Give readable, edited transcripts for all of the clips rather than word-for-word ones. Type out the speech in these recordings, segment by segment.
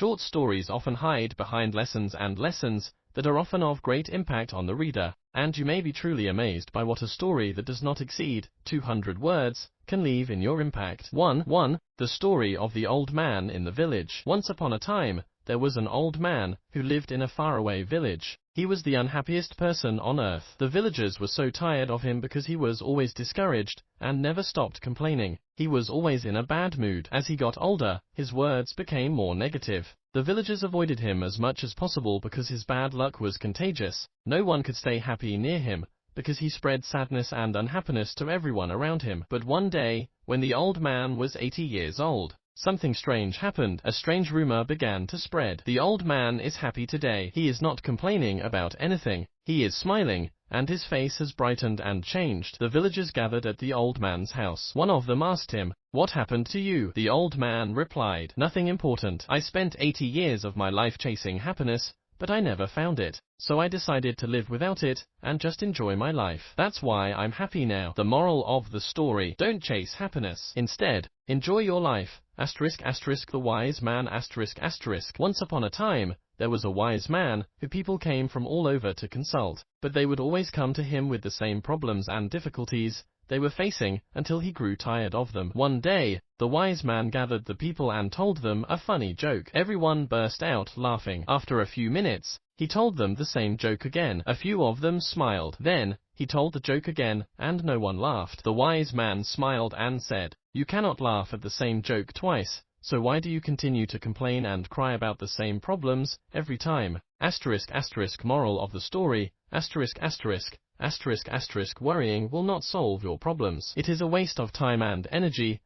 Short stories often hide behind lessons that are often of great impact on the reader, and you may be truly amazed by what a story that does not exceed 200 words can leave in your impact. 1. The story of the old man in the village. Once upon a time, there was an old man who lived in a faraway village. He was the unhappiest person on earth. The villagers were so tired of him because he was always discouraged and never stopped complaining. He was always in a bad mood. As he got older, his words became more negative. The villagers avoided him as much as possible because his bad luck was contagious. No one could stay happy near him because he spread sadness and unhappiness to everyone around him. But one day, when the old man was 80 years old, something strange happened. A strange rumor began to spread. The old man is happy today. He is not complaining about anything. He is smiling, and his face has brightened and changed. The villagers gathered at the old man's house. One of them asked him, "What happened to you?" The old man replied, "Nothing important. I spent 80 years of my life chasing happiness, but I never found it. So I decided to live without it and just enjoy my life. That's why I'm happy now." The moral of the story: don't chase happiness. Instead, enjoy your life. The wise man. Once upon a time, there was a wise man who people came from all over to consult, but they would always come to him with the same problems and difficulties they were facing until he grew tired of them. One day, the wise man gathered the people and told them a funny joke. Everyone burst out laughing. After a few minutes, he told them the same joke again. A few of them smiled. Then, he told the joke again, and no one laughed. The wise man smiled and said, "You cannot laugh at the same joke twice, so why do you continue to complain and cry about the same problems every time?" Moral of the story: worrying will not solve your problems. It is a waste of time and energy.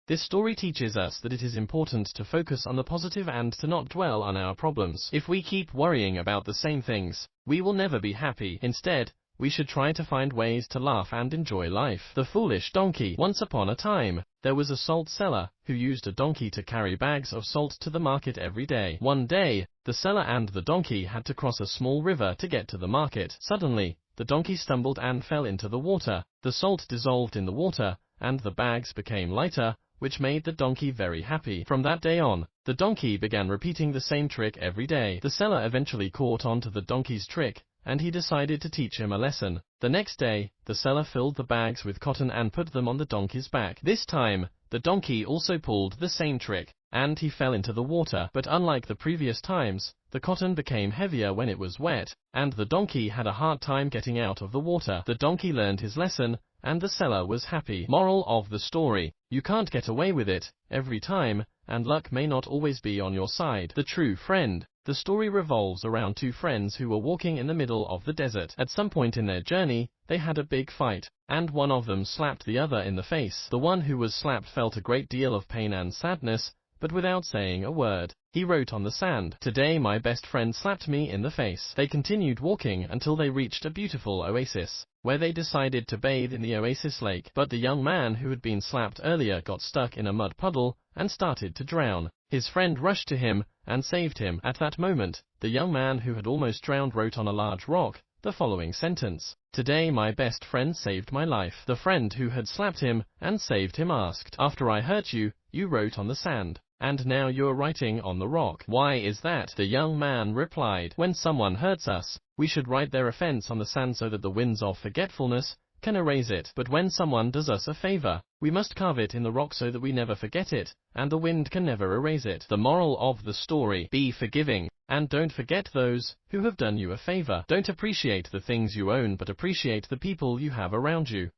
This story teaches us that it is important to focus on the positive and to not dwell on our problems. If we keep worrying about the same things, we will never be happy. Instead, we should try to find ways to laugh and enjoy life. The foolish donkey. Once upon a time, there was a salt seller who used a donkey to carry bags of salt to the market every day. One day, the seller and the donkey had to cross a small river to get to the market. Suddenly, the donkey stumbled and fell into the water. The salt dissolved in the water, and the bags became lighter, which made the donkey very happy. From that day on, the donkey began repeating the same trick every day. The seller eventually caught on to the donkey's trick, and he decided to teach him a lesson. The next day, the seller filled the bags with cotton and put them on the donkey's back. This time, the donkey also pulled the same trick, and he fell into the water. But unlike the previous times, the cotton became heavier when it was wet, and the donkey had a hard time getting out of the water. The donkey learned his lesson, and the seller was happy. Moral of the story: you can't get away with it every time, and luck may not always be on your side. The true friend. The story revolves around two friends who were walking in the middle of the desert. At some point in their journey, they had a big fight, and one of them slapped the other in the face. The one who was slapped felt a great deal of pain and sadness, but without saying a word. He wrote on the sand, "Today my best friend slapped me in the face." They continued walking until they reached a beautiful oasis, where they decided to bathe in the oasis lake. But the young man who had been slapped earlier got stuck in a mud puddle and started to drown. His friend rushed to him and saved him. At that moment, the young man who had almost drowned wrote on a large rock the following sentence: "Today my best friend saved my life." The friend who had slapped him and saved him asked, "After I hurt you, you wrote on the sand, and now you're writing on the rock. Why is that?" The young man replied, "When someone hurts us, we should write their offense on the sand so that the winds of forgetfulness can erase it. But when someone does us a favor, we must carve it in the rock so that we never forget it, and the wind can never erase it." The moral of the story: be forgiving, and don't forget those who have done you a favor. Don't appreciate the things you own, but appreciate the people you have around you.